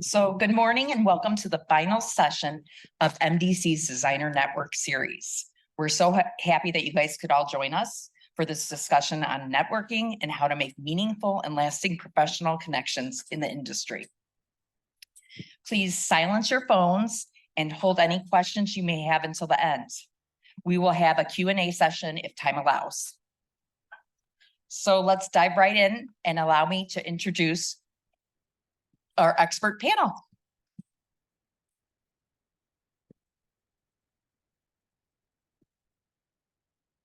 So good morning and welcome to the final session of MDC's Designer Network series. We're so happy that you guys could all join us for this discussion on networking and how to make meaningful and lasting professional connections in the industry. Please silence your phones and hold any questions you may have until the end. We will have a Q&A session if time allows. So let's dive right in and allow me to introduce our expert panel.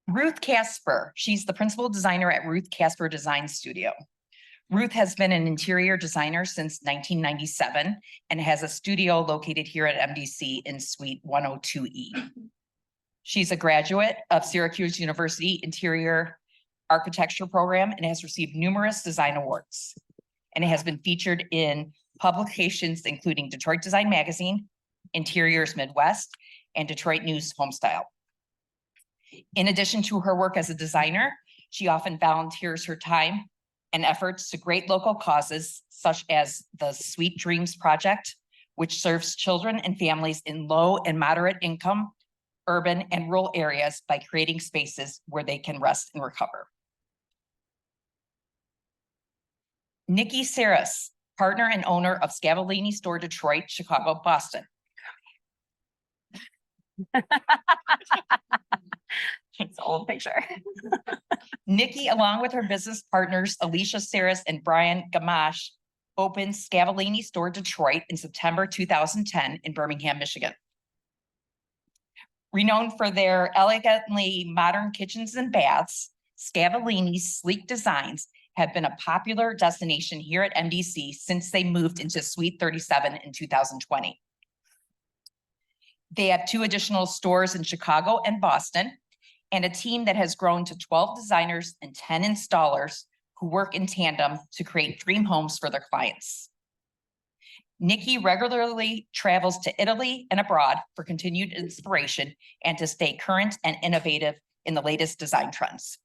Ruth Casper, she's the principal designer at Ruth Casper Design Studio. Ruth has been an interior designer since 1997 and has a studio located here at MDC in Suite 102E. She's a graduate of Syracuse University Interior Architecture Program and has received numerous design awards and has been featured in publications including Detroit Design Magazine, Interiors Midwest, and Detroit News Homestyle. In addition to her work as a designer, she often volunteers her time and efforts to great local causes, such as the Sweet Dreams Project, which serves children and families in low and moderate income, urban and rural areas by creating spaces where they can rest and recover. Niki Serras, partner and owner of Scavolini Store Detroit, Chicago, Boston. It's an old picture. Niki, along with her business partners, Alicia Serras and Brian Gamache, opened Scavolini Store Detroit in September 2010 in Birmingham, Michigan. Renowned for their elegantly modern kitchens and baths, Scavolini's sleek designs have been a popular destination here at MDC since they moved into Suite 37 in 2020. They have 2 additional stores in Chicago and Boston, and a team that has grown to 12 designers and 10 installers who work in tandem to create dream homes for their clients. Niki regularly travels to Italy and abroad for continued inspiration and to stay current and innovative in the latest design trends.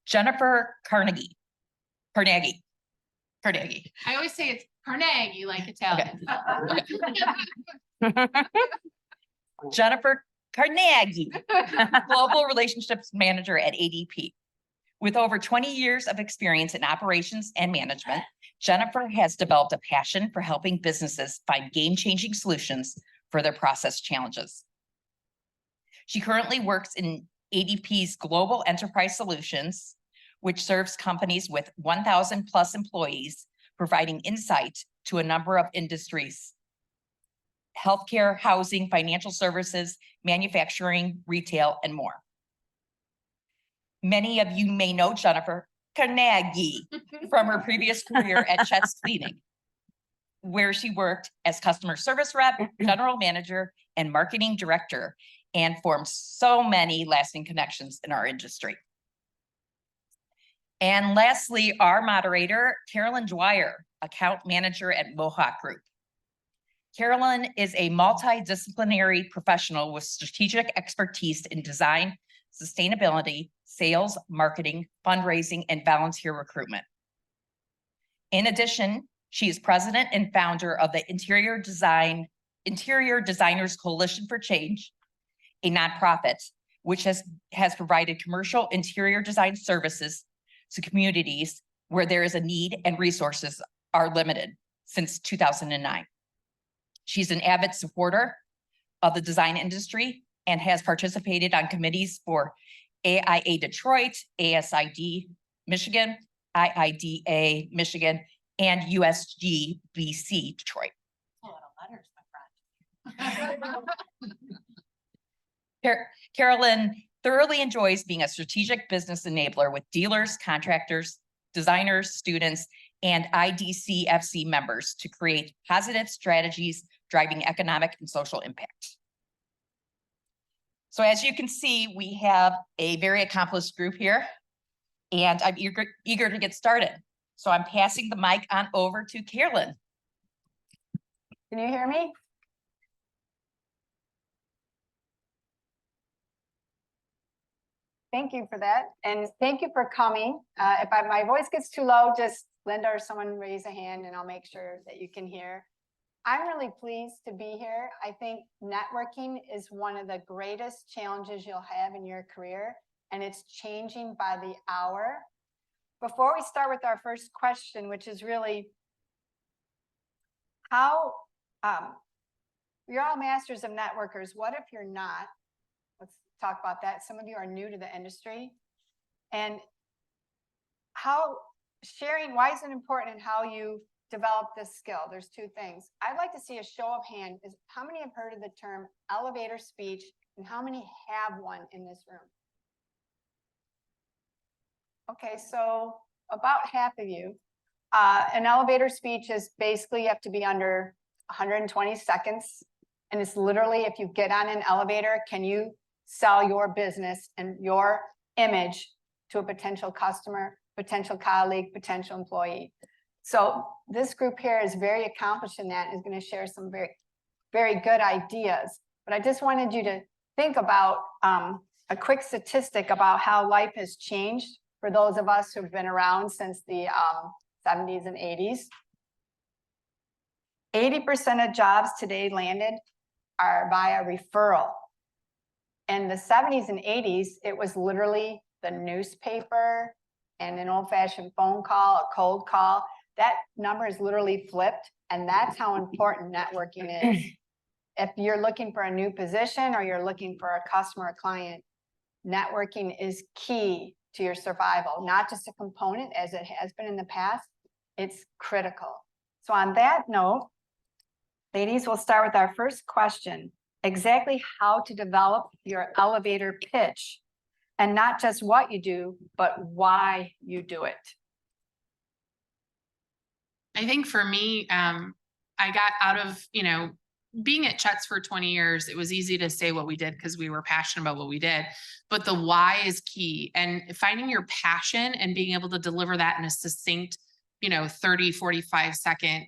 Jennifer Carnaghi. I always say it's Carnaghi, like Italian. Okay. Jennifer Carnaghi, Global Relationships Manager at ADP. With over 20 years of experience in operations and management, Jennifer has developed a passion for helping businesses find game-changing solutions for their process challenges. She currently works in ADP's Global Enterprise Solutions, which serves companies with 1,000 plus employees, providing insight to a number of industries: healthcare, housing, financial services, manufacturing, retail, and more. Many of you may know Jennifer Carnaghi from her previous career at Chet's Cleaning, where she worked as customer service rep, general manager, and marketing director, and formed so many lasting connections in our industry. And lastly, our moderator, Carolyn Dwyer, account manager at Mohawk Group. Carolyn is a multidisciplinary professional with strategic expertise in design, sustainability, sales, marketing, fundraising, and volunteer recruitment. In addition, she is president and founder of the Interior Designers Coalition for Change, a nonprofit which has provided commercial interior design services to communities where there is a need and resources are limited since 2009. She's an avid supporter of the design industry and has participated on committees for AIA Detroit, ASID Michigan, IIDA Michigan, and USGBC Detroit. A lot of letters, my friend. Carolyn thoroughly enjoys being a strategic business enabler with dealers, contractors, designers, students, and IDCFC members to create positive strategies driving economic and social impact. So as you can see, we have a very accomplished group here, and I'm eager to get started. So I'm passing the mic on over to Carolyn. Can you hear me? Thank you for that. And thank you for coming. If my voice gets too low, just Linda or someone raise a hand and I'll make sure that you can hear. I'm really pleased to be here. I think networking is one of the greatest challenges you'll have in your career, and it's changing by the hour. Before we start with our first question, which is really how, you're all masters of networkers. What if you're not? Let's talk about that. Some of you are new to the industry. And how sharing, why is it important and how you develop this skill? There's two things. I'd like to see a show of hands. Is how many have heard of the term elevator speech and how many have one in this room? Okay, so about half of you. An elevator speech is basically you have to be under 120 seconds. And it's literally, if you get on an elevator, can you sell your business and your image to a potential customer, potential colleague, potential employee? So this group here is very accomplished in that and is going to share some very, very good ideas. But I just wanted you to think about a quick statistic about how life has changed for those of us who've been around since the 70s and 80s. 80% of jobs today landed are via referral. In the 70s and 80s, it was literally the newspaper and an old-fashioned phone call, a cold call. That number is literally flipped, and that's how important networking is. If you're looking for a new position or you're looking for a customer or client, networking is key to your survival, not just a component as it has been in the past. It's critical. So on that note, ladies, we'll start with our first question. Exactly how to develop your elevator pitch, and not just what you do, but why you do it. I think for me, I got out of, being at Chet's for 20 years, it was easy to say what we did because we were passionate about what we did, but the why is key. And finding your passion and being able to deliver that in a succinct, 30, 45 second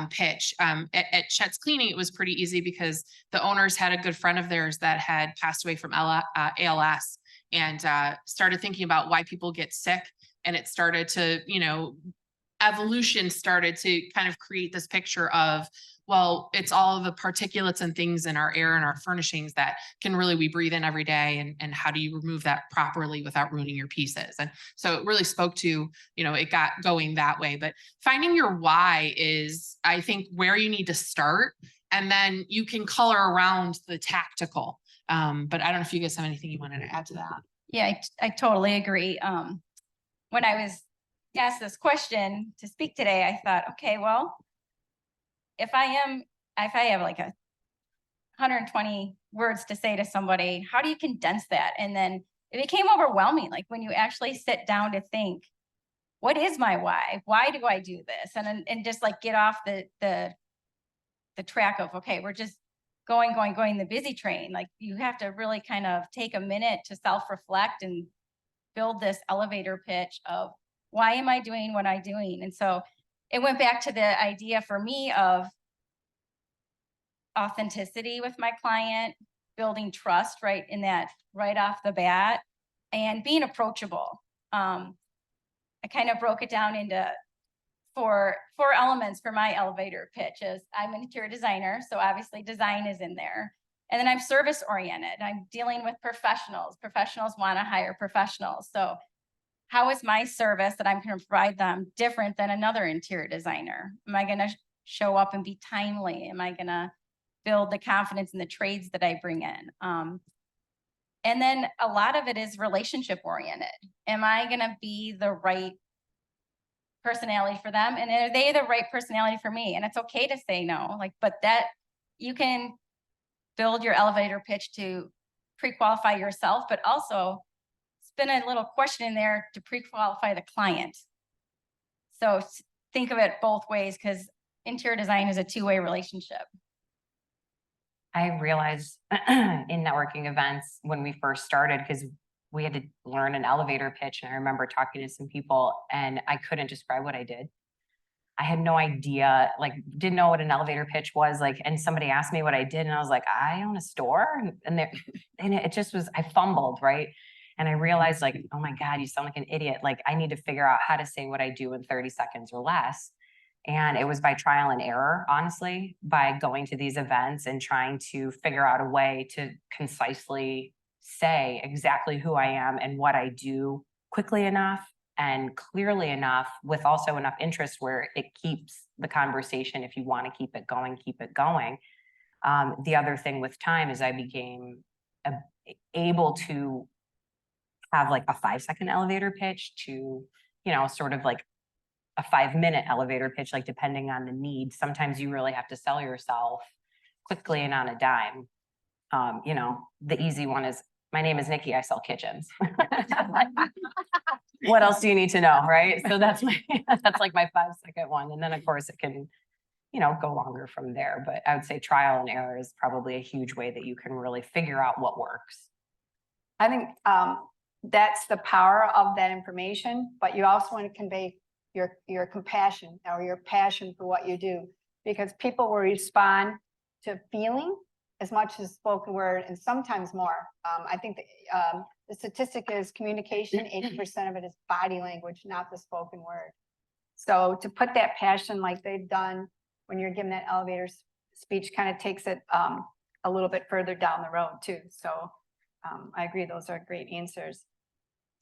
pitch. At Chet's Cleaning, it was pretty easy because the owners had a good friend of theirs that had passed away from ALS and started thinking about why people get sick. And it started to, evolution started to kind of create this picture of, well, it's all of the particulates and things in our air and our furnishings that we breathe in every day. And how do you remove that properly without ruining your pieces? And so it really spoke to, it got going that way. But finding your why is, I think, where you need to start. And then you can color around the tactical. But I don't know if you guys have anything you wanted to add to that. Yeah, I totally agree. When I was asked this question to speak today, I thought, okay, well, if I have like 120 words to say to somebody, how do you condense that? And then it became overwhelming. Like when you actually sit down to think, what is my why? Why do I do this? And just like get off the track of, okay, we're just going the busy train. Like you have to really kind of take a minute to self-reflect and build this elevator pitch of why am I doing what I'm doing? And so it went back to the idea for me of authenticity with my client, building trust right off the bat, and being approachable. I kind of broke it down into four elements for my elevator pitches. I'm an interior designer, so obviously design is in there. And then I'm service oriented. I'm dealing with professionals. Professionals want to hire professionals. So how is my service that I'm going to provide them different than another interior designer? Am I going to show up and be timely? Am I going to build the confidence in the trades that I bring in? And then a lot of it is relationship oriented. Am I going to be the right personality for them? And are they the right personality for me? And it's okay to say no, but that you can build your elevator pitch to pre-qualify yourself, but also spin a little question in there to pre-qualify the client. So think of it both ways, because interior design is a two-way relationship. I realized in networking events when we first started, because we had to learn an elevator pitch, and I remember talking to some people and I couldn't describe what I did. I had no idea, didn't know what an elevator pitch was, and somebody asked me what I did and I was like, I own a store, and it just was, I fumbled, right? And I realized like, oh my God, you sound like an idiot. Like I need to figure out how to say what I do in 30 seconds or less. And it was by trial and error, honestly, by going to these events and trying to figure out a way to concisely say exactly who I am and what I do quickly enough and clearly enough with also enough interest where it keeps the conversation. If you want to keep it going, keep it going. The other thing with time is I became able to have like a 5-second elevator pitch to, you know, sort of like a 5-minute elevator pitch, like depending on the need. Sometimes you really have to sell yourself quickly and on a dime. You know, the easy one is, my name is Niki, I sell kitchens. What else do you need to know, right? So that's my, that's like my 5-second one. And then of course it can, you know, go longer from there. But I would say trial and error is probably a huge way that you can really figure out what works. I think that's the power of that information, but you also want to convey your compassion or your passion for what you do, because people will respond to feeling as much as spoken word and sometimes more. I think the statistic is communication, 80% of it is body language, not the spoken word. So to put that passion like they've done when you're giving that elevator speech kind of takes it a little bit further down the road too. So I agree, those are great answers.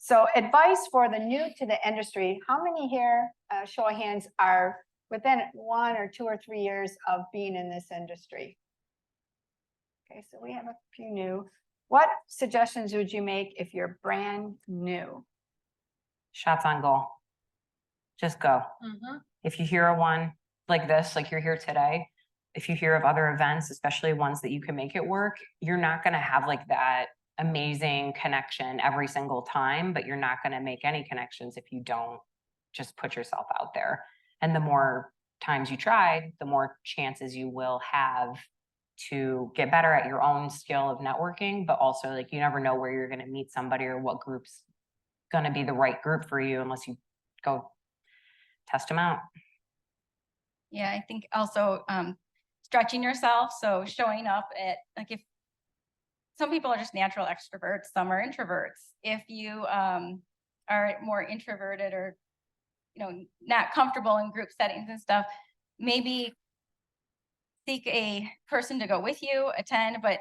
So advice for the new to the industry, how many here, show of hands, are within 1 or 2 or 3 years of being in this industry? Okay, so we have a few new. What suggestions would you make if you're brand new? Shots on goal. Just go. If you hear of one like this, like you're here today, if you hear of other events, especially ones that you can make it work, you're not going to have like that amazing connection every single time, but you're not going to make any connections if you don't just put yourself out there. And the more times you try, the more chances you will have to get better at your own skill of networking, but also like you never know where you're going to meet somebody or what group's going to be the right group for you unless you go test them out. Yeah, I think also stretching yourself. So showing up at, like, if some people are just natural extroverts, some are introverts. If you are more introverted or, you know, not comfortable in group settings and stuff, maybe seek a person to go with you, attend, but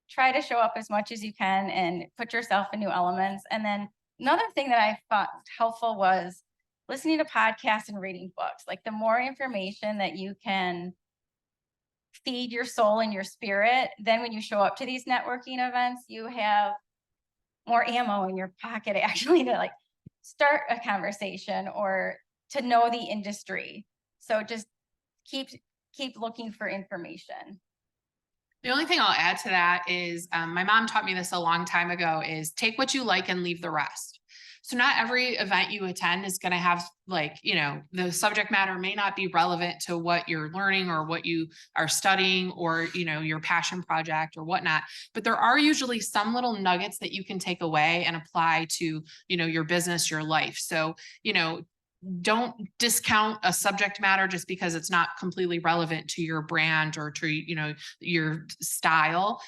try to show up as much as you can and put yourself in new elements. And then another thing that I thought helpful was listening to podcasts and reading books. Like the more information that you can feed your soul and your spirit, then when you show up to these networking events, you have more ammo in your pocket actually to like start a conversation or to know the industry. So just keep looking for information. The only thing I'll add to that is my mom taught me this a long time ago, is take what you like and leave the rest. So not every event you attend is going to have, like, you know, the subject matter may not be relevant to what you're learning or what you are studying or, you know, your passion project or whatnot. But there are usually some little nuggets that you can take away and apply to, you know, your business, your life. So, you know, don't discount a subject matter just because it's not completely relevant to your brand or to, you know, your style.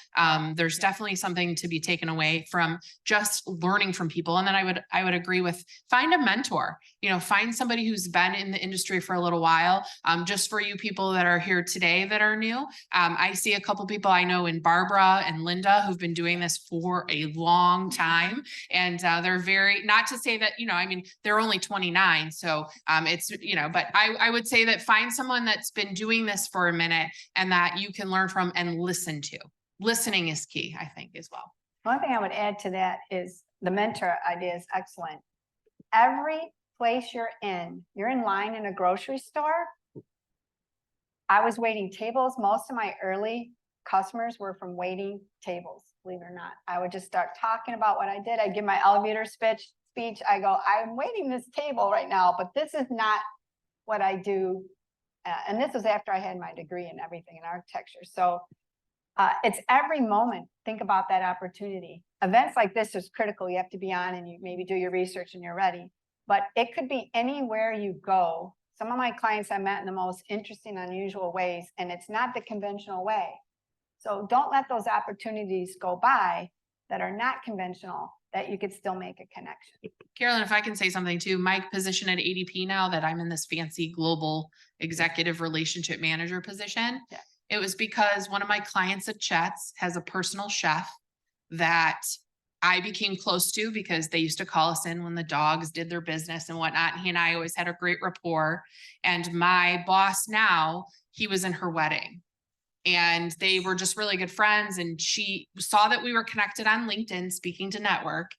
There's definitely something to be taken away from just learning from people. And then I would agree with, find a mentor, you know, find somebody who's been in the industry for a little while. Just for you people that are here today that are new, I see a couple people I know in Barbara and Linda who've been doing this for a long time. And they're very, not to say that, you know, I mean, they're only 29. So it's, you know, but I would say that find someone that's been doing this for a minute and that you can learn from and listen to. Listening is key, I think, as well. One thing I would add to that is the mentor idea is excellent. Every place you're in line in a grocery store. I was waiting tables. Most of my early customers were from waiting tables, believe it or not. I would just start talking about what I did. I'd give my elevator speech. I go, I'm waiting this table right now, but this is not what I do. And this was after I had my degree and everything in architecture. So it's every moment. Think about that opportunity. Events like this is critical. You have to be on and you maybe do your research and you're ready. But it could be anywhere you go. Some of my clients I met in the most interesting, unusual ways, and it's not the conventional way. So don't let those opportunities go by that are not conventional. that you could still make a connection. Carolyn, if I can say something too, my position at ADP now that I'm in this fancy global executive relationship manager position. Yeah. It was because one of my clients at Chet's has a personal chef that I became close to because they used to call us in when the dogs did their business and whatnot. And he and I always had a great rapport. And my boss now, he was in her wedding. And they were just really good friends. And she saw that we were connected on LinkedIn, speaking to network.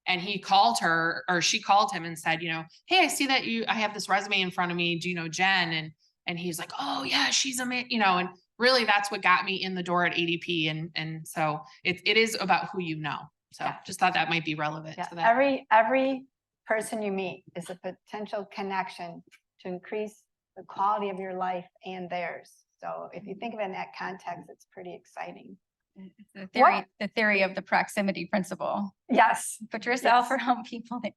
And he called her, or she called him and said, hey, I see that I have this resume in front of me. Do you know Jen? And he's like, oh yeah, she's amazing, and really that's what got me in the door at ADP. And so it is about who you know. So Yeah. just thought that might be relevant Yeah, to that. every person you meet is a potential connection to increase the quality of your life and theirs. So if you think of it in that context, it's pretty exciting. The theory of the proximity principle. Yes, Put yourself Yes. around people that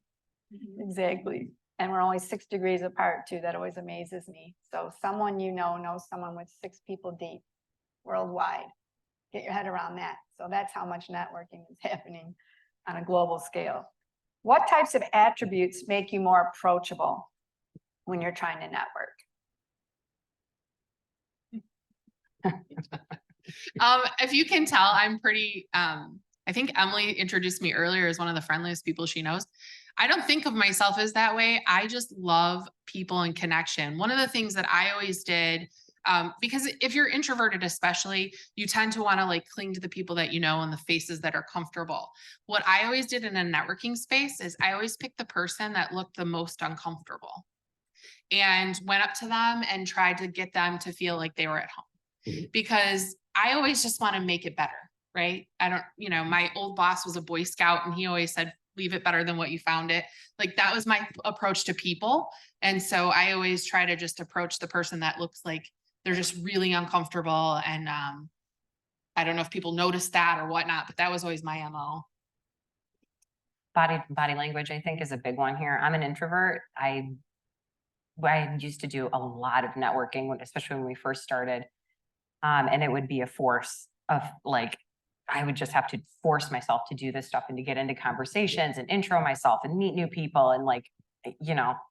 exactly. And we're only 6 degrees apart too. That always amazes me. So someone knows someone with 6 people deep worldwide. Get your head around that. So that's how much networking is happening on a global scale. What types of attributes make you more approachable when you're trying to network? If you can tell, I'm pretty, I think Emily introduced me earlier as one of the friendliest people she knows. I don't think of myself as that way. I just love people and connection. One of the things that I always did, because if you're introverted, especially, you tend to want to like cling to the people that you know and the faces that are comfortable. What I always did in a networking space is I always picked the person that looked the most uncomfortable and went up to them and tried to get them to feel like they were at home. Because I always just want to make it better, right? I don't, my old boss was a Boy Scout and he always said, leave it better than what you found it. Like that was my approach to people. And so I always try to just approach the person that looks like they're just really uncomfortable. And I don't know if people notice that or whatnot, but that was always my MO. Body language, I think, is a big one here. I'm an introvert. I used to do a lot of networking, especially when we first started. And it would be a force of like, I would just have to force myself to do this stuff and to get into conversations and intro myself and meet new people and like,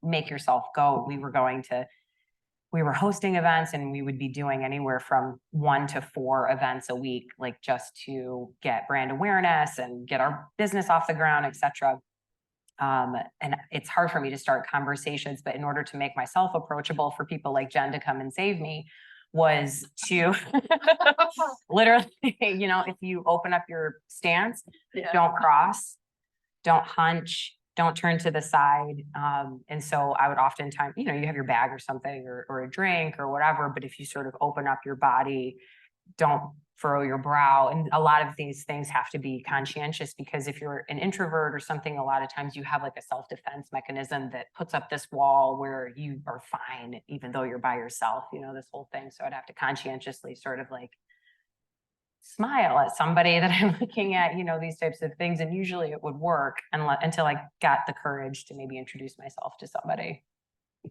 make yourself go. We were hosting events and we would be doing anywhere from 1 to 4 events a week, like just to get brand awareness and get our business off the ground, etc. And it's hard for me to start conversations, but in order to make myself approachable for people like Jen to come and save me, was to literally, if you open up your stance, don't cross, don't hunch, don't turn to the side. And so I would oftentimes, you have your bag or something or a drink or whatever, but if you sort of open up your body, don't furrow your brow. And a lot of these things have to be conscientious because if you're an introvert or something, a lot of times you have like a self-defense mechanism that puts up this wall where you are fine, even though you're by yourself, this whole thing. So I'd have to conscientiously sort of like smile at somebody that I'm looking at, these types of things. And usually it would work until I got the courage to maybe introduce myself to somebody.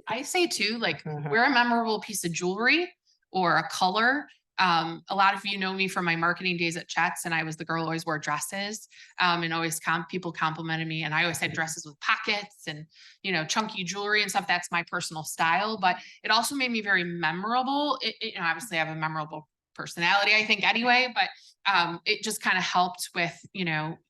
I say too, like wear a memorable piece of jewelry or a color. A lot of you know me from my marketing days at Chet's, and I was the girl who always wore dresses, and always people complimented me. And I always had dresses with pockets and, chunky jewelry and stuff. That's my personal style, but it also made me very memorable. Obviously I have a memorable personality, I think anyway, but it just kind of helped with,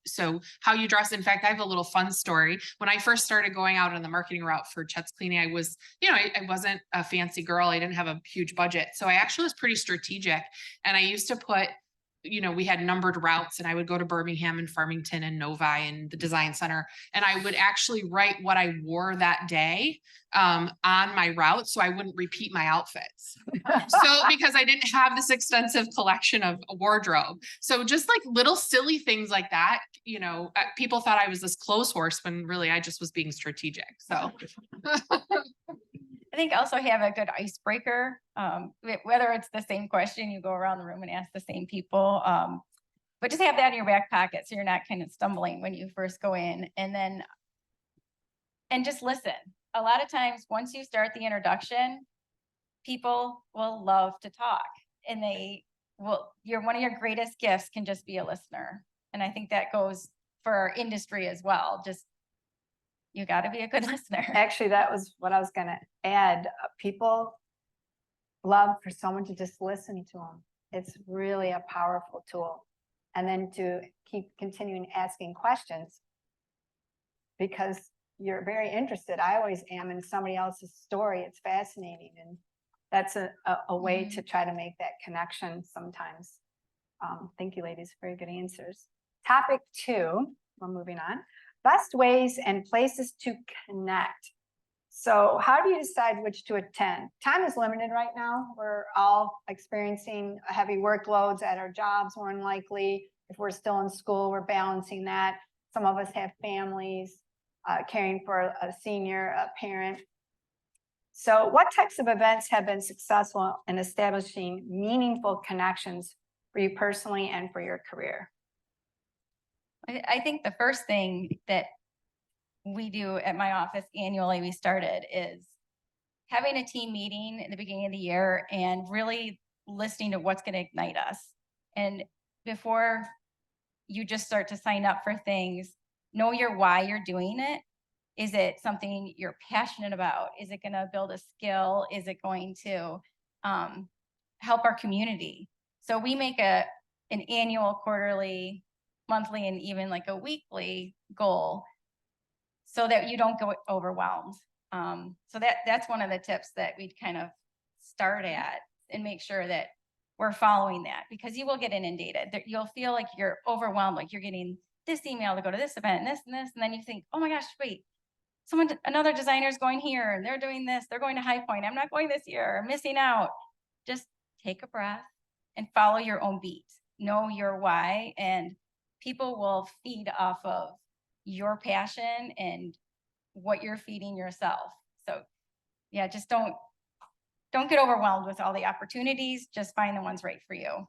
so how you dress. In fact, I have a little fun story. When I first started going out on the marketing route for Chet's Cleaning, I was, I wasn't a fancy girl. I didn't have a huge budget. So I actually was pretty strategic. And I used to put, we had numbered routes and I would go to Birmingham and Farmington and Novi and the design center. And I would actually write what I wore that day on my route so I wouldn't repeat my outfits. So because I didn't have this extensive collection of wardrobe. So just like little silly things like that, people thought I was this clothes horse when really I just was being strategic. So I think also have a good icebreaker, whether it's the same question, you go around the room and ask the same people, but just have that in your back pocket so you're not kind of stumbling when you first go in, and just listen. A lot of times, once you start the introduction, people will love to talk, and one of your greatest gifts can just be a listener. And I think that goes for industry as well. Just, you gotta be a good listener. Actually, that was what I was gonna add. People love for someone to just listen to them. It's really a powerful tool. And then to keep continuing asking questions because you're very interested. I always am in somebody else's story. It's fascinating. And that's a way to try to make that connection sometimes. Thank you, ladies. Very good answers. Topic 2, we're moving on. Best ways and places to connect. So how do you decide which to attend? Time is limited right now. We're all experiencing heavy workloads at our jobs, more than likely. If we're still in school, we're balancing that. Some of us have families, caring for a senior, a parent. So what types of events have been successful in establishing meaningful connections for you personally and for your career? I think the first thing that we do at my office annually, we started, is having a team meeting in the beginning of the year and really listening to what's going to ignite us. And before you just start to sign up for things, know your why you're doing it. Is it something you're passionate about? Is it going to build a skill? Is it going to help our community? So we make an annual, quarterly, monthly, and even like a weekly goal so that you don't get overwhelmed. So that's one of the tips that we'd kind of start at and make sure that we're following that, because you will get inundated. You'll feel like you're overwhelmed, like you're getting this email to go to this event and this and this, and then you think, oh my gosh, wait, another designer's going here and they're doing this, they're going to High Point, I'm not going this year, I'm missing out. Just take a breath and follow your own beat. Know your why, and people will feed off of your passion and what you're feeding yourself. So yeah, just don't get overwhelmed with all the opportunities. Just find the ones right for you.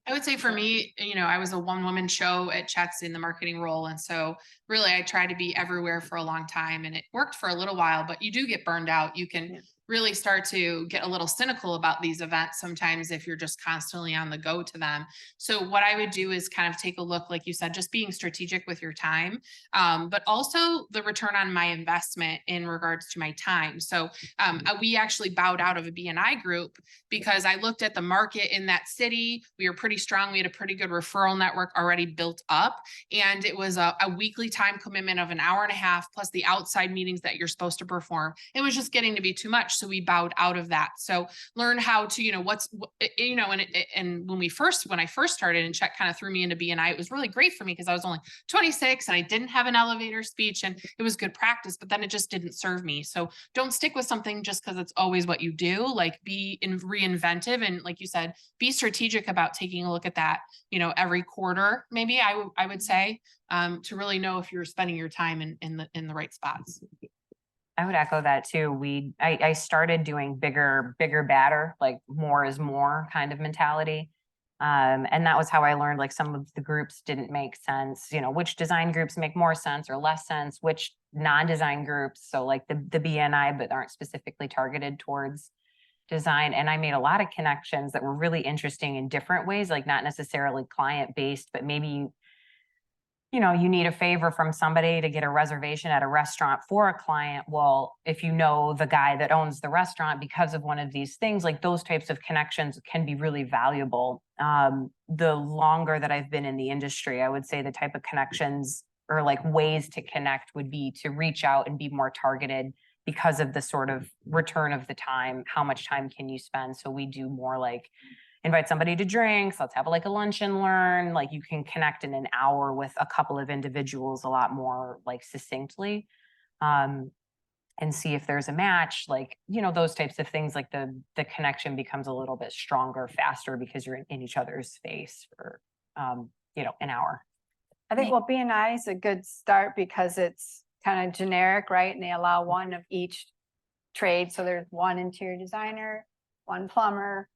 I would say for me, I was a one-woman show at Chet's in the marketing role. And so really I tried to be everywhere for a long time, and it worked for a little while, but you do get burned out. You can really start to get a little cynical about these events sometimes if you're just constantly on the go to them. So what I would do is kind of take a look, like you said, just being strategic with your time, but also the return on my investment in regards to my time. So we actually bowed out of a BNI group because I looked at the market in that city. We were pretty strong. We had a pretty good referral network already built up. And it was a weekly time commitment of an hour and a half, plus the outside meetings that you're supposed to perform. It was just getting to be too much. So we bowed out of that. So learn how to, and when I first started, and Chet kind of threw me into BNI, it was really great for me because I was only 26 and I didn't have an elevator speech, and it was good practice, but then it just didn't serve me. So don't stick with something just because it's always what you do. Like, be reinventive. And like you said, be strategic about taking a look at that, every quarter, maybe I would say, to really know if you're spending your time in the right spots. I would echo that too. I started doing bigger, badder, like more is more kind of mentality. And that was how I learned, like, some of the groups didn't make sense, which design groups make more sense or less sense, which non-design groups. So like the BNI, but aren't specifically targeted towards design. And I made a lot of connections that were really interesting in different ways, like not necessarily client-based, but maybe you need a favor from somebody to get a reservation at a restaurant for a client. Well, if you know the guy that owns the restaurant because of one of these things, like those types of connections can be really valuable. The longer that I've been in the industry, I would say the type of connections or like ways to connect would be to reach out and be more targeted because of the sort of return of the time. How much time can you spend? So we do more like invite somebody to drinks, let's have like a lunch and learn. Like, you can connect in an hour with a couple of individuals a lot more like succinctly, and see if there's a match, like, those types of things. Like the connection becomes a little bit stronger, faster, because you're in each other's space for, an hour. I think, well, BNI is a good start because it's kind of generic, right? And they allow one of each trade. So there's one interior designer, one plumber,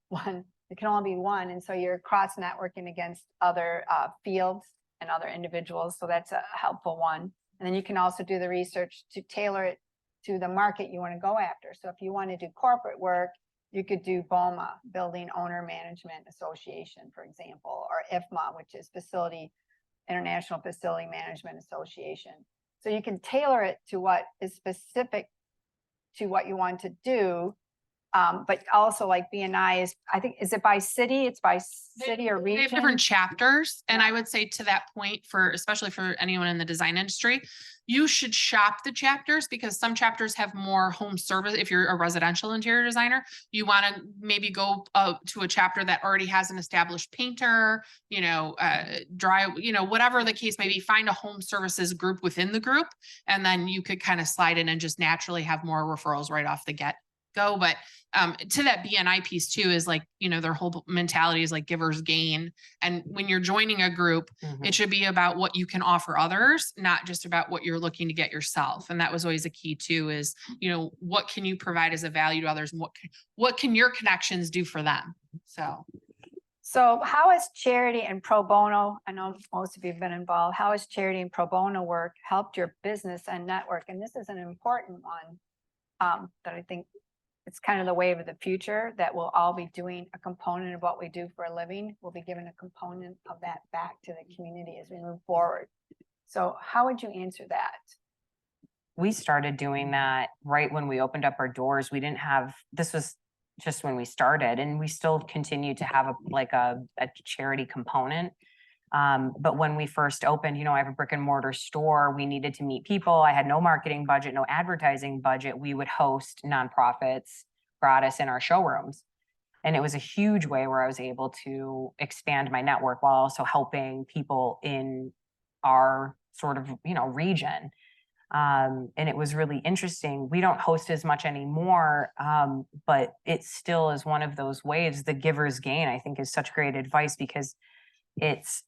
it can only be one. And so you're cross networking against other fields and other individuals. So that's a helpful one. And then you can also do the research to tailor it to the market you want to go after. So if you want to do corporate work, you could do BOMA, Building Owner Management Association, for example, or IFMA, which is Facility International Facility Management Association. So you can tailor it to what is specific to what you want to do. But also like BNI is, I think, is it by city? It's by city or They have different region? chapters. And Yeah. I would say to that point for, especially for anyone in the design industry, you should shop the chapters because some chapters have more home service. If you're a residential interior designer, you want to maybe go to a chapter that already has an established painter, dry, whatever the case may be, find a home services group within the group. And then you could kind of slide in and just naturally have more referrals right off the get go. But to that BNI piece too is like, their whole mentality is like givers gain. And when you're joining a group, it should be about what you can offer others, not just about what you're looking to get yourself. And that was always a key too is, what can you provide as a value to others and what can your connections do for them? So how has charity and pro bono, I know most of you have been involved, how has charity and pro bono work helped your business and network? And this is an important one that I think it's kind of the wave of the future that we'll all be doing a component of what we do for a living. We'll be given a component of that back to the community as we move forward. So how would you answer that? We started doing that right when we opened up our doors. We didn't have, this was just when we started, and we still continue to have a charity component. But when we first opened, I have a brick and mortar store. We needed to meet people. I had no marketing budget, no advertising budget. We would host nonprofits gratis in our showrooms. And it was a huge way where I was able to expand my network while also helping people in our sort of, region. And it was really interesting. We don't host as much anymore, but it still is one of those ways. The giver's gain, I think, is such great advice because it's,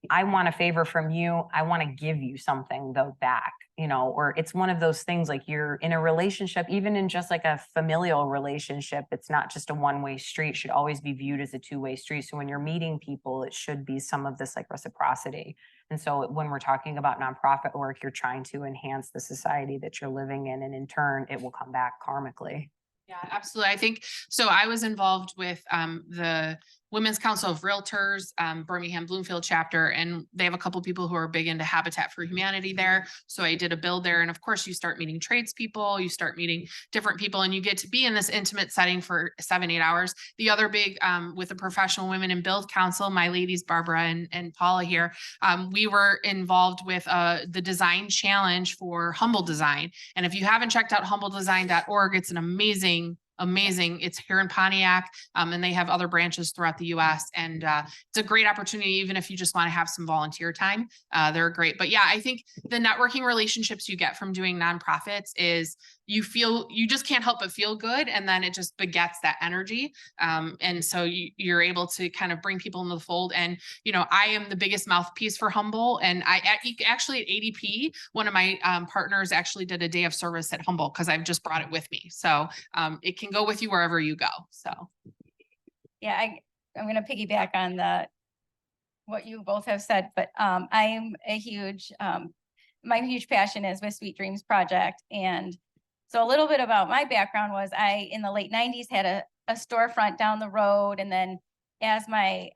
I want a favor from you. I want to give you something though back, or it's one of those things like you're in a relationship, even in just like a familial relationship, it's not just a one-way street, should always be viewed as a two-way street. So when you're meeting people, it should be some of this like reciprocity. And so when we're talking about nonprofit work, you're trying to enhance the society that you're living in, and in turn, it will come back karmically. Yeah, absolutely. I think so. I was involved with the Women's Council of Realtors, Birmingham Bloomfield chapter, and they have a couple people who are big into Habitat for Humanity there. So I did a build there. And of course, you start meeting tradespeople, you start meeting different people, and you get to be in this intimate setting for 7-8 hours. The other big with the Professional Women in Build Council, my ladies, Barbara and Paula here, we were involved with the design challenge for Humble Design. And if you haven't checked out humbledesign.org, it's an amazing. It's here in Pontiac, and they have other branches throughout the US. And it's a great opportunity, even if you just want to have some volunteer time. They're great. But yeah, I think the networking relationships you get from doing nonprofits is you just can't help but feel good. And then it just begets that energy. And so you're able to kind of bring people into the fold. And, I am the biggest mouthpiece for Humble. And I actually at ADP, one of my partners actually did a day of service at Humble because I've just brought it with me. So it can go with you wherever you go. So. Yeah, I'm going to piggyback on what you both have said, but I'm a huge, my huge passion is with Sweet Dreams Project. And so a little bit about my background was I, in the late 90s, had a storefront down the road. And then as my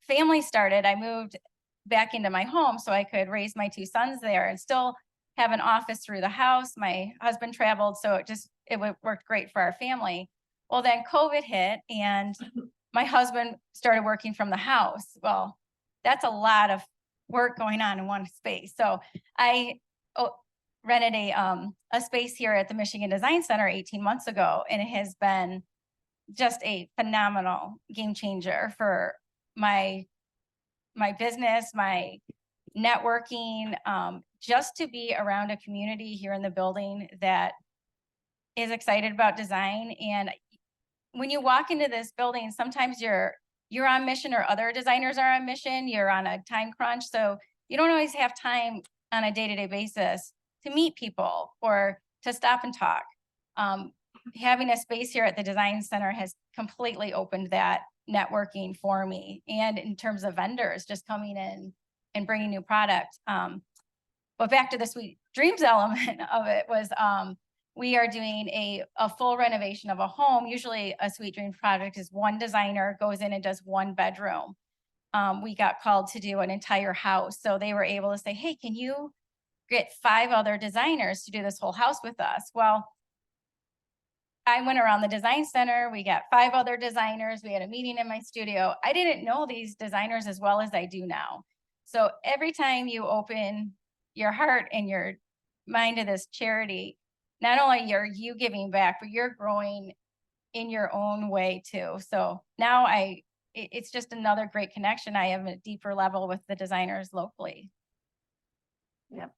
family started, I moved back into my home so I could raise my 2 sons there and still have an office through the house. My husband traveled, so it worked great for our family. Well, then COVID hit and my husband started working from the house. Well, that's a lot of work going on in one space. So I rented a space here at the Michigan Design Center 18 months ago, and it has been just a phenomenal game changer for my business, my networking, just to be around a community here in the building that is excited about design. And when you walk into this building, sometimes you're on mission, or other designers are on mission, you're on a time crunch. So you don't always have time on a day-to-day basis to meet people or to stop and talk. Having a space here at the Design Center has completely opened that networking for me. And in terms of vendors just coming in and bringing new products. But back to the Sweet Dreams element of it was, we are doing a full renovation of a home. Usually a Sweet Dreams project is one designer goes in and does one bedroom. we got called to do an entire house. So they were able to say, hey, can you get 5 other designers to do this whole house with us? Well, I went around the design center. We got 5 other designers. We had a meeting in my studio. I didn't know these designers as well as I do now. So every time you open your heart and your mind to this charity, not only are you giving back, but you're growing in your own way too. So now it's just another great connection. I have a deeper level with the designers locally. Yep.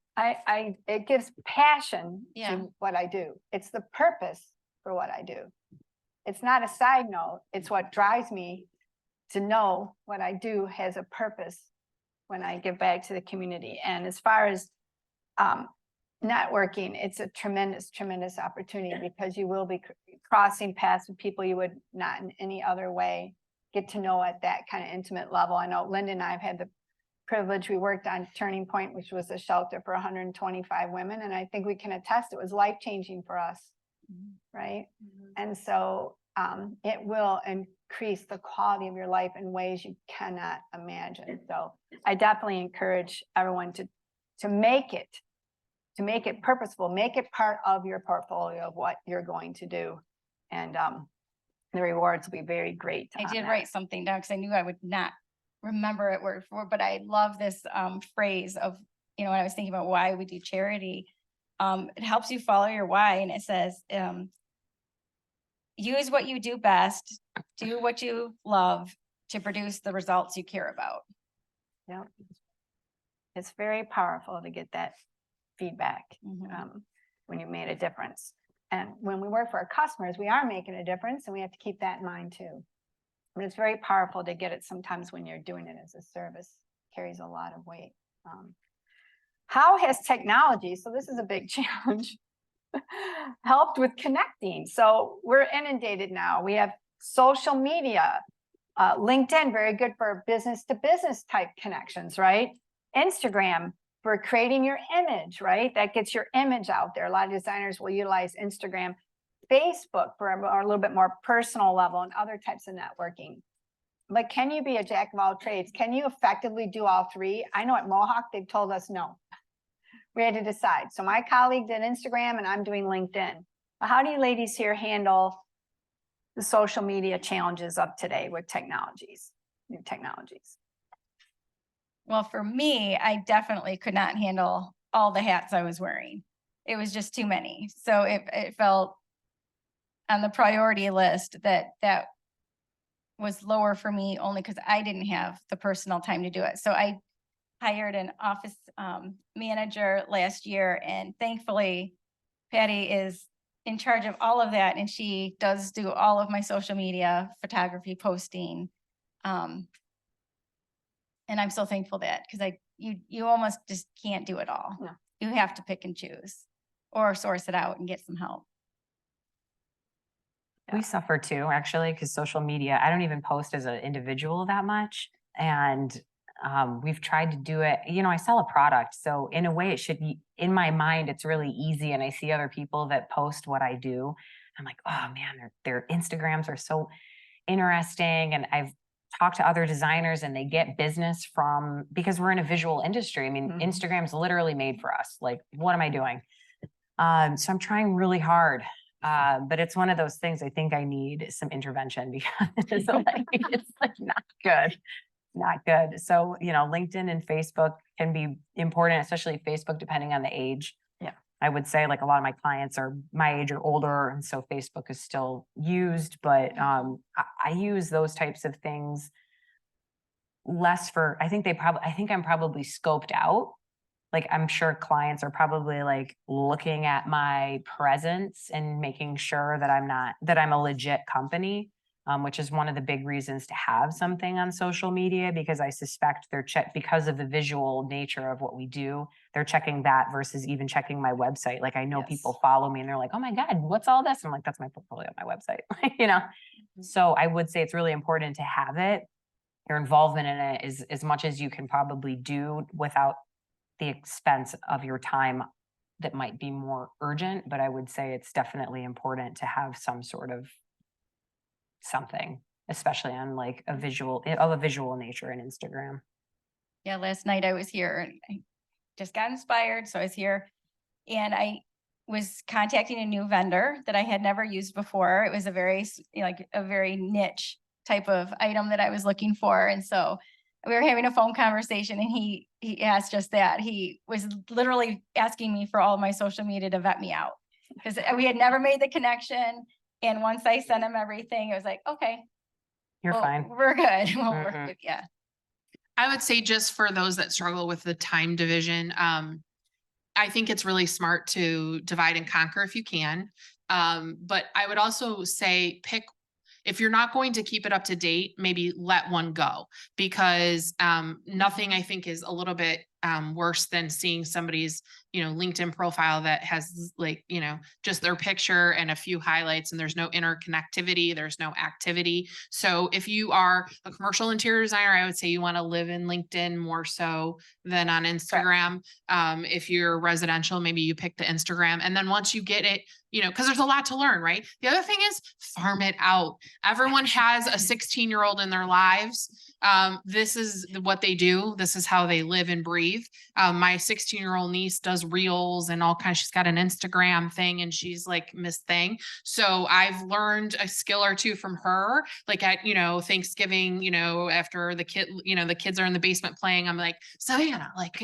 It gives passion Yeah. to what I do. It's the purpose for what I do. It's not a side note. It's what drives me to know what I do has a purpose when I give back to the community. And as far as networking, it's a tremendous, tremendous opportunity because you will be crossing paths with people you would not in any other way get to know at that kind of intimate level. I know Linda and I have had the privilege, we worked on Turning Point, which was a shelter for 125 women. And I think we can attest it was life-changing for us, right? And so it will increase the quality of your life in ways you cannot imagine. So I definitely encourage everyone to make it purposeful, make it part of your portfolio of what you're going to do. And the rewards will be very great. I on did that. write something down because I knew I would not remember it word for word, but I love this phrase of, when I was thinking about why we do charity, it helps you follow your why. And it says, use what you do best, do what you love to produce the results you care about. Yep. It's very powerful to get that feedback when you made a difference. And when we work for our customers, we are making a difference and we have to keep that in mind too. But it's very powerful to get it sometimes when you're doing it as a service, carries a lot of weight. How has technology, so this is a big challenge, helped with connecting? So we're inundated now. We have social media, LinkedIn, very good for business to business type connections, right? Instagram for creating your image, right? That gets your image out there. A lot of designers will utilize Instagram. Facebook for a little bit more personal level and other types of networking. But can you be a jack of all trades? Can you effectively do all 3? I know at Mohawk, they've told us no. We had to decide. So my colleague did Instagram and I'm doing LinkedIn. But how do you ladies here handle the social media challenges of today with technologies, new technologies? Well, for me, I definitely could not handle all the hats I was wearing. It was just too many. So it felt on the priority list that was lower for me only because I didn't have the personal time to do it. So I hired an office manager last year, and thankfully Patty is in charge of all of that, and she does do all of my social media, photography, posting. And I'm so thankful that because you almost just can't do it all. No. You have to pick and choose or source it out and get some help. We suffer too, actually, because social media, I don't even post as an individual that much. And we've tried to do it, I sell a product. So in a way it should be, in my mind, it's really easy. And I see other people that post what I do. I'm like, oh man, their Instagrams are so interesting. And I've talked to other designers and they get business because we're in a visual industry. I mean, Instagram's literally made for us. Like, what am I doing? So I'm trying really hard. But it's one of those things I think I need some intervention because it's like not good. So, LinkedIn and Facebook can be important, especially Facebook, depending on the age. Yeah. I would say like a lot of my clients are my age or older. And so Facebook is still used, but I use those types of things less I think I'm probably scoped out. Like, I'm sure clients are probably like looking at my presence and making sure that I'm a legit company, which is one of the big reasons to have something on social media, because I suspect because of the visual nature of what we do, they're checking that versus even checking my website. Like, I know people follow me and they're like, oh my God, what's all this? I'm like, that's my portfolio on my website, So I would say it's really important to have it. Your involvement in it is as much as you can probably do without the expense of your time that might be more urgent, but I would say it's definitely important to have some sort of something especially on like a visual nature in Instagram. Yeah, last night I was here and I just got inspired. So I was here and I was contacting a new vendor that I had never used before. It was a very, like a very niche type of item that I was looking for. And so we were having a phone conversation and he asked just that. He was literally asking me for all of my social media to vet me out because we had never made the connection. And once I sent him everything, it was like, okay, You're well, fine. we're good. We'll work Mhm. with you. I would say just for those that struggle with the time division, I think it's really smart to divide and conquer if you can. But I would also say if you're not going to keep it up to date, maybe let one go because nothing I think is a little bit worse than seeing somebody's, LinkedIn profile that has like, just their picture and a few highlights and there's no interconnectivity, there's no activity. So if you are a commercial interior designer, I would say you want to live in LinkedIn more so than on Instagram. If you're residential, maybe you pick the Instagram. And then once you get it, because there's a lot to learn, right? The other thing is farm it out. Everyone has a 16-year-old in their lives. This is what they do. This is how they live and breathe. My 16-year-old niece does reels and all kinds. She's got an Instagram thing and she's like Miss Thing. So I've learned a skill or two from her. Like at, Thanksgiving, after the kids are in the basement playing, I'm like, Savannah, like,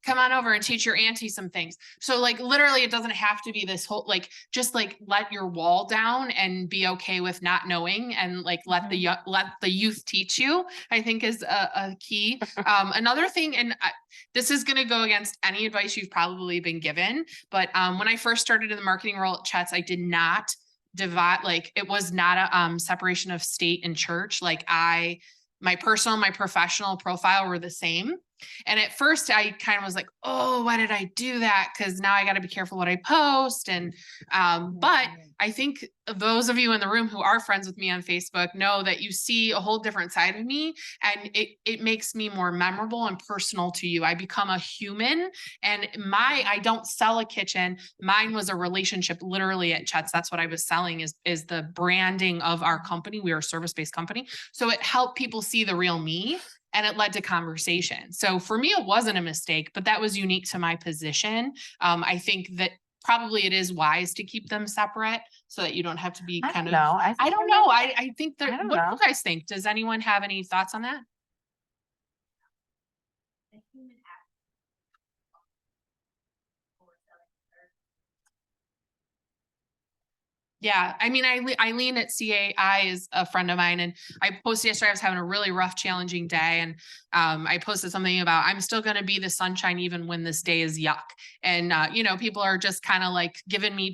come on over and teach your auntie some things. So like literally it doesn't have to be this whole, like, just like let your wall down and be okay with not knowing and like let the youth teach you, I think is a key. Another thing, and this is going to go against any advice you've probably been given, but when I first started in the marketing role at Chet's, I did not divide, like it was not a separation of state and church. Like my personal, my professional profile were the same. And at first I kind of was like, oh, why did I do that? Because now I got to be careful what I post. And, but I think those of you in the room who are friends with me on Facebook know that you see a whole different side of me and it makes me more memorable and personal to you. I become a human and I don't sell a kitchen. Mine was a relationship literally at Chet's. That's what I was selling is the branding of our company. We are a service-based company. So it helped people see the real me. And it led to conversation. So for me, it wasn't a mistake, but that was unique to my position. I think that probably it is wise to keep them separate so that you don't have to be I kind don't of, know. I don't know. I think that, I don't what do know. you guys think? Does anyone have any thoughts on that? Yeah, I mean, Eileen at CAI is a friend of mine, and I posted yesterday. I was having a really rough, challenging day, and I posted something about I'm still going to be the sunshine even when this day is yuck. And people are just kind of like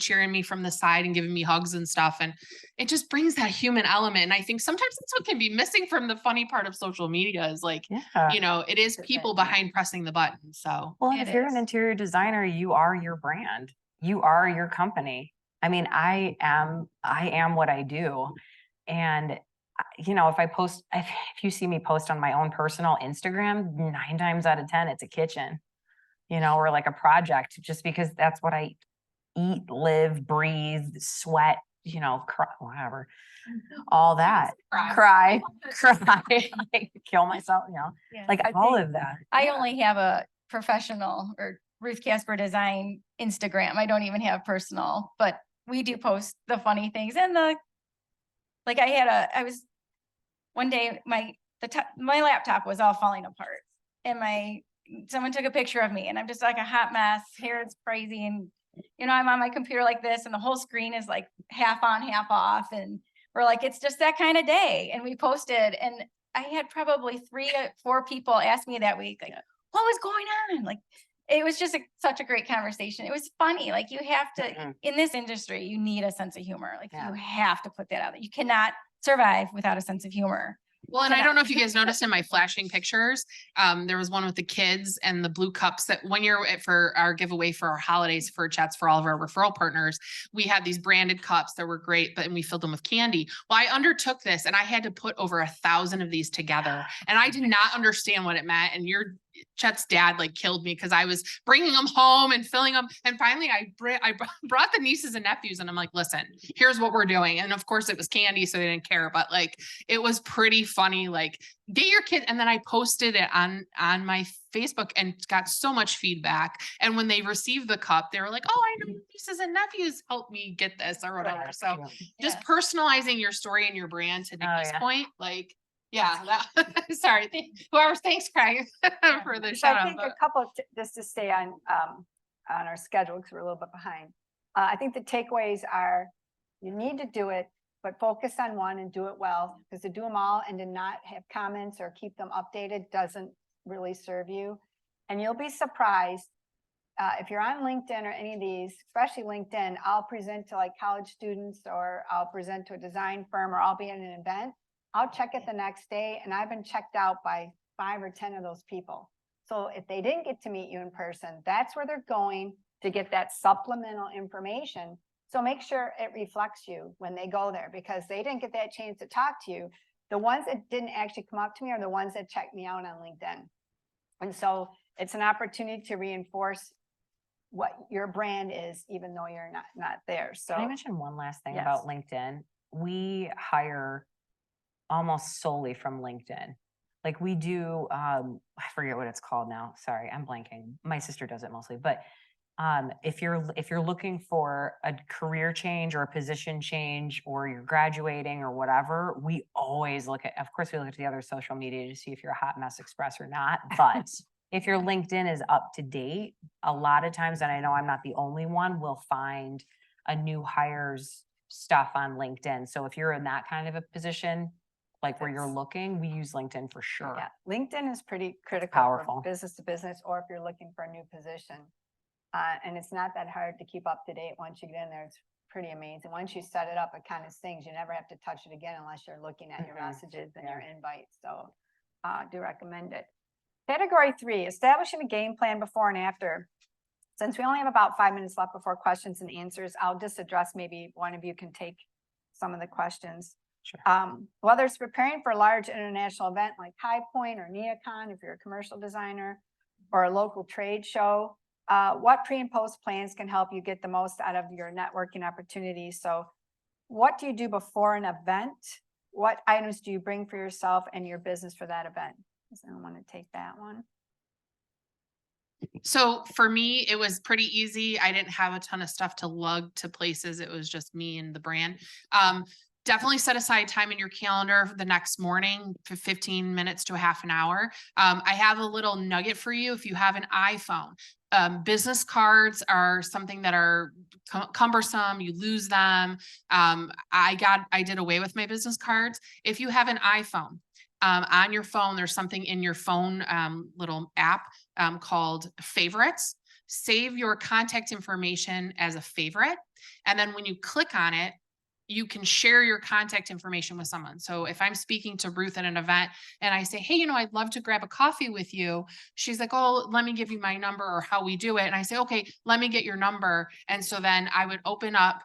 cheering me from the side, and giving me hugs and stuff, and it just brings that human element. And I think sometimes that's what can be missing from the funny part of social media is like, it is people behind pressing the button. So, well, if you're an interior designer, you are your brand. You are your company. I mean, I am what I do. And, if you see me post on my own personal Instagram, 9 times out of 10, it's a kitchen, or like a project, just because that's what I eat, live, breathe, sweat, cry, whatever, all that, cry, like, kill myself, Yeah, like all of that. I only have a professional or Ruth Casper Design Instagram. I don't even have personal, but we do post the funny things and one day my laptop was all falling apart and someone took a picture of me and I'm just like a hot mess. Hair is crazy. And, I'm on my computer like this and the whole screen is like half on, half off. And we're like, it's just that kind of day. And we posted and I had probably 3 or 4 people ask me that week, like, what was going on? Like, it was just such a great conversation. It was funny. Like you have to, in this industry, you need a sense of humor. Like you have to put that out there. You cannot survive without a sense of humor. Well, and I don't know if you guys noticed in my flashing pictures, there was one with the kids and the blue cups that one year for our giveaway for our holidays for Chet's for all of our referral partners, we had these branded cups that were great, but we filled them with candy. Well, I undertook this and I had to put over 1,000 of these together and I did not understand what it meant. And you're Chet's dad like killed me because I was bringing them home and filling them. And finally I brought the nieces and nephews and I'm like, listen, here's what we're doing. And of course it was candy, so they didn't care, but like, it was pretty funny. Like, get your kid. And then I posted it on my Facebook and got so much feedback. And when they received the cup, they were like, oh, I know nieces and nephews helped me get this or whatever. So just personalizing your story and your brand to Niki's point, like, yeah, sorry. Thanks, Craig, for the So shout I out. think a couple, just to stay on our schedule, because we're a little bit behind. I think the takeaways are, you need to do it, but focus on one and do it well, because to do them all and to not have comments or keep them updated doesn't really serve you. And you'll be surprised if you're on LinkedIn or any of these, especially LinkedIn, I'll present to like college students, or I'll present to a design firm, or I'll be at an event. I'll check it the next day, and I've been checked out by 5 or 10 of those people. So if they didn't get to meet you in person, that's where they're going to get that supplemental information. So make sure it reflects you when they go there, because they didn't get that chance to talk to you. The ones that didn't actually come up to me are the ones that checked me out on LinkedIn. And so it's an opportunity to reinforce what your brand is, even though you're not there. So Can I mention one last thing Yes. about LinkedIn? We hire almost solely from LinkedIn. Like we do, I forget what it's called now. Sorry, I'm blanking. My sister does it mostly, but if you're looking for a career change or a position change, or you're graduating or whatever, we always look at, of course we look at the other social media to see if you're a hot mess express or not. But if your LinkedIn is up to date, a lot of times, and I know I'm not the only one, we'll find a new hires stuff on LinkedIn. So if you're in that kind of a position, like where you're looking, we use LinkedIn for sure. yeah, LinkedIn is pretty critical powerful. for business to business, or if you're looking for a new position. And it's not that hard to keep up to date. Once you get in there, it's pretty amazing. Once you set it up, it kind of sings. You never have to touch it again unless you're looking at your messages and your invites. So do recommend it. Category 3, establishing a game plan before and after. Since we only have about 5 minutes left before questions and answers, I'll just address, maybe one of you can take some of the questions. Sure. Whether it's preparing for a large international event like High Point or Neocon, if you're a commercial designer, or a local trade show, what pre and post plans can help you get the most out of your networking opportunities? So what do you do before an event? What items do you bring for yourself and your business for that event? Does anyone want to take that one? So for me, it was pretty easy. I didn't have a ton of stuff to lug to places. It was just me and the brand. Definitely set aside time in your calendar for the next morning for 15 minutes to a half an hour. I have a little nugget for you. If you have an iPhone, business cards are something that are cumbersome. You lose them. I did away with my business cards. If you have an iPhone, on your phone, there's something in your phone little app called Favorites. Save your contact information as a favorite. And then when you click on it, you can share your contact information with someone. So if I'm speaking to Ruth at an event and I say, hey, I'd love to grab a coffee with you. She's like, oh, let me give you my number, or how we do it. And I say, okay, let me get your number. And so then I would open up,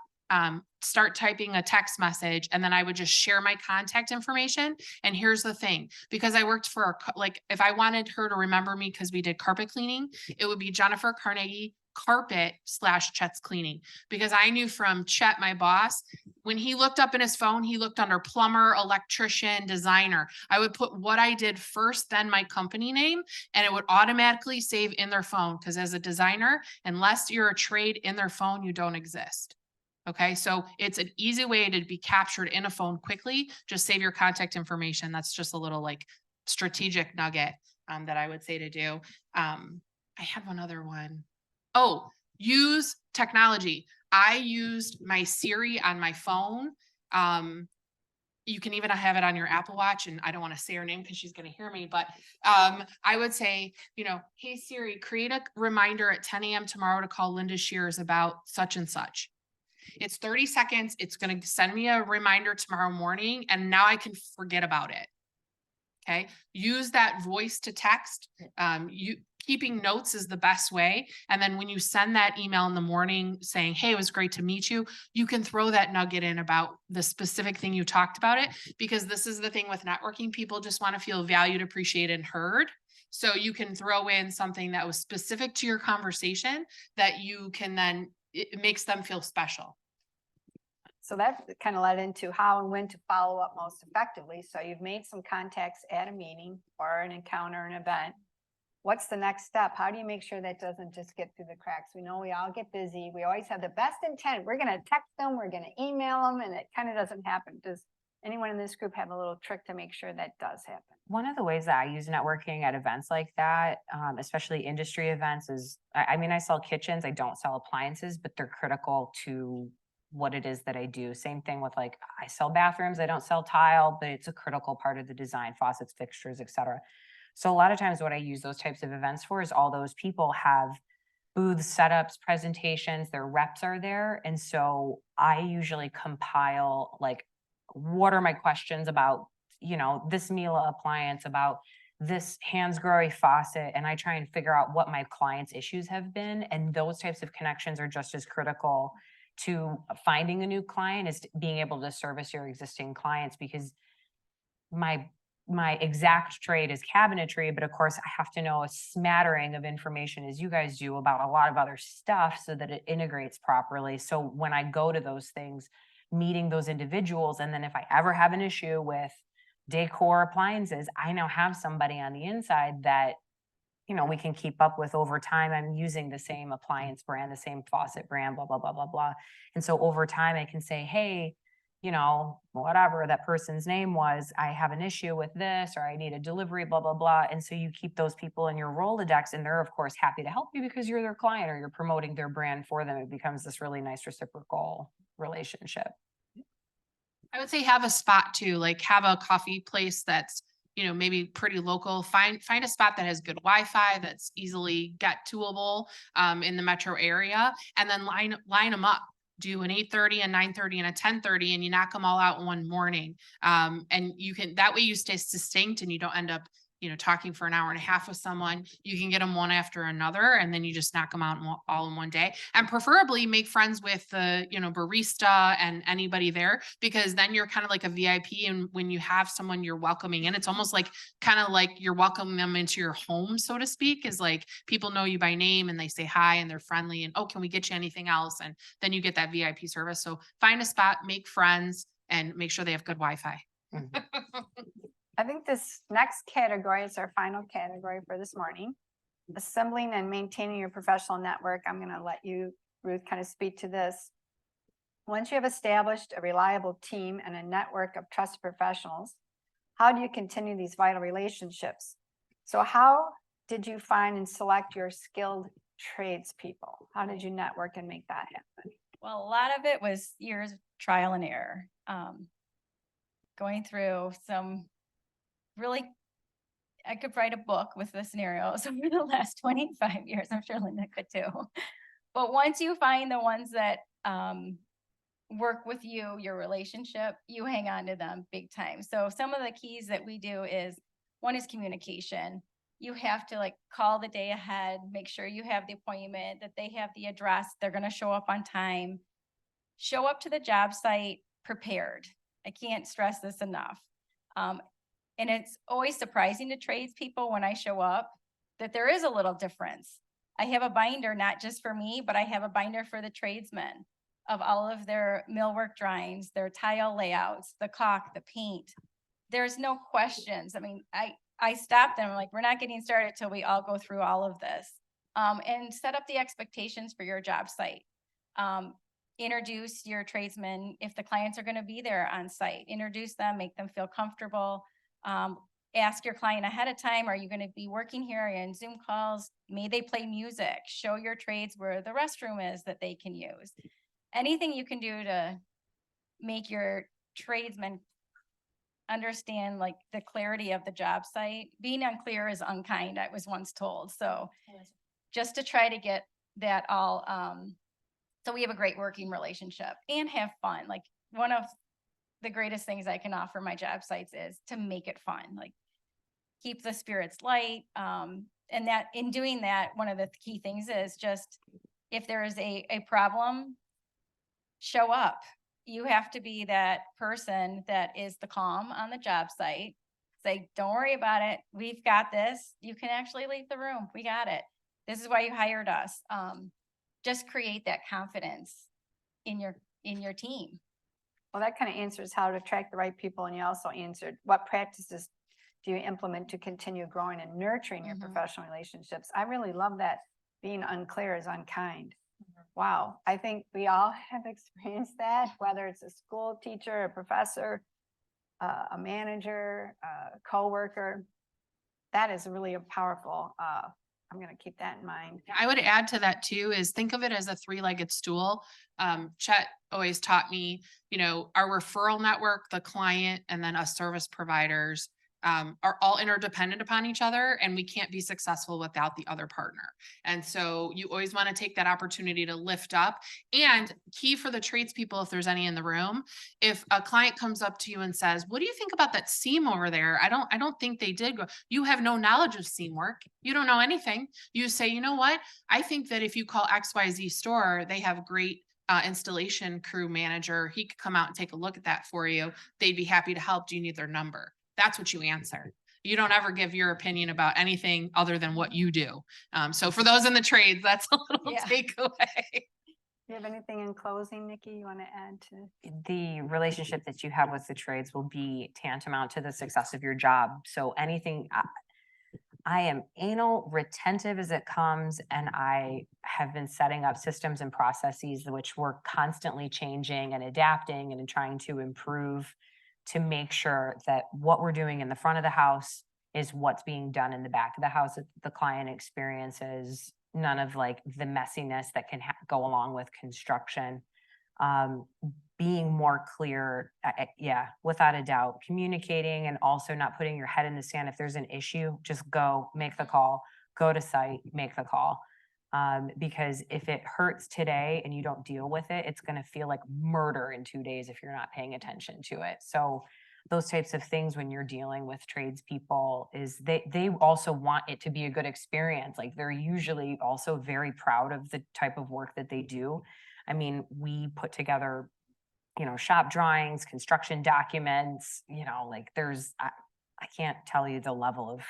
start typing a text message, and then I would just share my contact information. And here's the thing, because I worked for, if I wanted her to remember me because we did carpet cleaning, it would be Jennifer Carnaghi carpet/Chet's cleaning, because I knew from Chet, my boss, when he looked up in his phone, he looked under plumber, electrician, designer. I would put what I did first, then my company name, and it would automatically save in their phone. Because as a designer, unless you're a trade in their phone, you don't exist. Okay, so it's an easy way to be captured in a phone quickly. Just save your contact information. That's just a little like strategic nugget that I would say to do. I had one other one. Oh, use technology. I used my Siri on my phone. You can even have it on your Apple Watch, and I don't want to say her name because she's going to hear me, but I would say, hey Siri, create a reminder at 10 a.m. tomorrow to call Linda Shears about such and such. It's 30 seconds. It's going to send me a reminder tomorrow morning, and now I can forget about it. Okay. Use that voice to text. Keeping notes is the best way. And then when you send that email in the morning saying, hey, it was great to meet you, you can throw that nugget in about the specific thing you talked about it, because this is the thing with networking. People just want to feel valued, appreciated, and heard. So you can throw in something that was specific to your conversation that you can then, it makes them feel special. So that kind of led into how and when to follow up most effectively. So you've made some contacts at a meeting or an encounter, an event. What's the next step? How do you make sure that doesn't just get through the cracks? We know we all get busy. We always have the best intent. We're going to text them, we're going to email them, and it kind of doesn't happen. Does anyone in this group have a little trick to make sure that does happen? One of the ways that I use networking at events like that, especially industry events, is I mean, I sell kitchens, I don't sell appliances, but they're critical to what it is that I do. Same thing with like, I sell bathrooms, I don't sell tile, but it's a critical part of the design, faucets, fixtures, etc. So a lot of times what I use those types of events for is all those people have booths, setups, presentations, their reps are there. And so I usually compile like, what are my questions about, this Miele appliance, about this Hansgrohe faucet, and I try and figure out what my clients' issues have been. And those types of connections are just as critical to finding a new client as being able to service your existing clients, because my exact trade is cabinetry, but of course I have to know a smattering of information, as you guys do, about a lot of other stuff so that it integrates properly. So when I go to those things, meeting those individuals, and then if I ever have an issue with decor appliances, I now have somebody on the inside that, we can keep up with over time. I'm using the same appliance brand, the same faucet brand, blah, blah, blah, blah, blah. And so over time I can say, hey, whatever that person's name was, I have an issue with this, or I need a delivery, blah, blah, blah. And so you keep those people in your Rolodex, and they're of course happy to help you because you're their client or you're promoting their brand for them. It becomes this really nice reciprocal relationship. I would say have a spot too, like have a coffee place that's, maybe pretty local. Find a spot that has good Wi-Fi, that's easily get toable in the metro area, and then line them up. Do an 8:30, a 9:30, and a 10:30, and you knock them all out in one morning. And you can, that way you stay succinct and you don't end up, talking for an hour and a half with someone. You can get them one after another, and then you just knock them out all in one day. And preferably make friends with the, barista and anybody there, because then you're kind of like a VIP. And when you have someone you're welcoming in, it's almost like kind of like you're welcoming them into your home, so to speak, is like people know you by name and they say hi and they're friendly and, oh, can we get you anything else? And then you get that VIP service. So find a spot, make friends, and make sure they have good Wi-Fi. Mhm. I think this next category is our final category for this morning. Assembling and maintaining your professional network. I'm going to let you, Ruth, kind of speak to this. Once you have established a reliable team and a network of trusted professionals, how do you continue these vital relationships? So how did you find and select your skilled tradespeople? How did you network and make that happen? Well, a lot of it was years of trial and error. Going through some really, I could write a book with the scenarios over the last 25 years. I'm sure Linda could too. But once you find the ones that work with you, your relationship, you hang on to them big time. So some of the keys that we do is, one is communication. You have to like call the day ahead, make sure you have the appointment, that they have the address, they're going to show up on time. Show up to the job site prepared. I can't stress this enough. And it's always surprising to tradespeople when I show up that there is a little difference. I have a binder, not just for me, but I have a binder for the tradesmen of all of their millwork drawings, their tile layouts, the caulk, the paint. There's no questions. I mean, I stopped them, like, we're not getting started till we all go through all of this. And set up the expectations for your job site. Introduce your tradesmen if the clients are going to be there on site. Introduce them, make them feel comfortable. Ask your client ahead of time, are you going to be working here? Are you in Zoom calls? May they play music? Show your trades where the restroom is that they can use. Anything you can do to make your tradesmen understand like the clarity of the job site. Being unclear is unkind, I was once told. So just to try to get that all, so we have a great working relationship and have fun. Like one of the greatest things I can offer my job sites is to make it fun, like keep the spirits light. And that in doing that, one of the key things is just, if there is a problem, show up. You have to be that person that is the calm on the job site. It's like, don't worry about it. We've got this. You can actually leave the room. We got it. This is why you hired us. Just create that confidence in your team. Well, that kind of answers how to attract the right people. And you also answered, what practices do you implement to continue growing and nurturing your Mhm. professional relationships? I really love that. Being unclear is unkind. Wow. I think we all have experienced that, whether it's a school teacher, a professor, a manager, a coworker. That is really a powerful, I'm going to keep that in mind. I would add to that too, is think of it as a three-legged stool. Chet always taught me, our referral network, the client, and then us service providers are all interdependent upon each other, and we can't be successful without the other partner. And so you always want to take that opportunity to lift up. And key for the tradespeople, if there's any in the room, if a client comes up to you and says, "What do you think about that seam over there? I don't think they did go." You have no knowledge of seam work. You don't know anything. You say, "You know what? I think that if you call XYZ store, they have great installation crew manager. He could come out and take a look at that for you. They'd be happy to help. Do you need their number?" That's what you answer. You don't ever give your opinion about anything other than what you do. So for those in the trades, that's a little Yeah. takeaway. Do you have anything in closing, Nikki, you want to add to? The relationship that you have with the trades will be tantamount to the success of your job. So anything, I am anal retentive as it comes, and I have been setting up systems and processes which we're constantly changing and adapting and trying to improve to make sure that what we're doing in the front of the house is what's being done in the back of the house, that the client experiences none of like the messiness that can go along with construction. Being more clear, yeah, without a doubt, communicating and also not putting your head in the sand. If there's an issue, just go make the call, go to site, make the call. Because if it hurts today and you don't deal with it, it's going to feel like murder in 2 days if you're not paying attention to it. So those types of things when you're dealing with tradespeople is they also want it to be a good experience. Like they're usually also very proud of the type of work that they do. I mean, we put together, shop drawings, construction documents, like I can't tell you the level of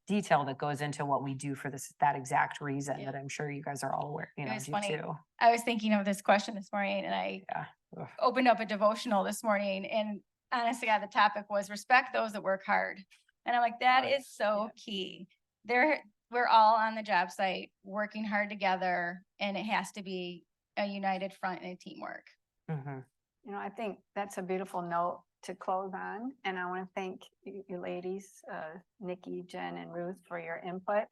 detail that goes into what we do for that exact reason Yeah. that I'm sure you guys are all aware, It was do funny. too. I was thinking of this question this morning, and I Yeah. Ugh. opened up a devotional this morning, and honestly, the topic was respect those that work hard. And I'm like, that is so key. We're all on the job site working hard together, and it has to be a united front and a teamwork. Mhm. I think that's a beautiful note to close on. And I want to thank you ladies, Nikki, Jen, and Ruth, for your input.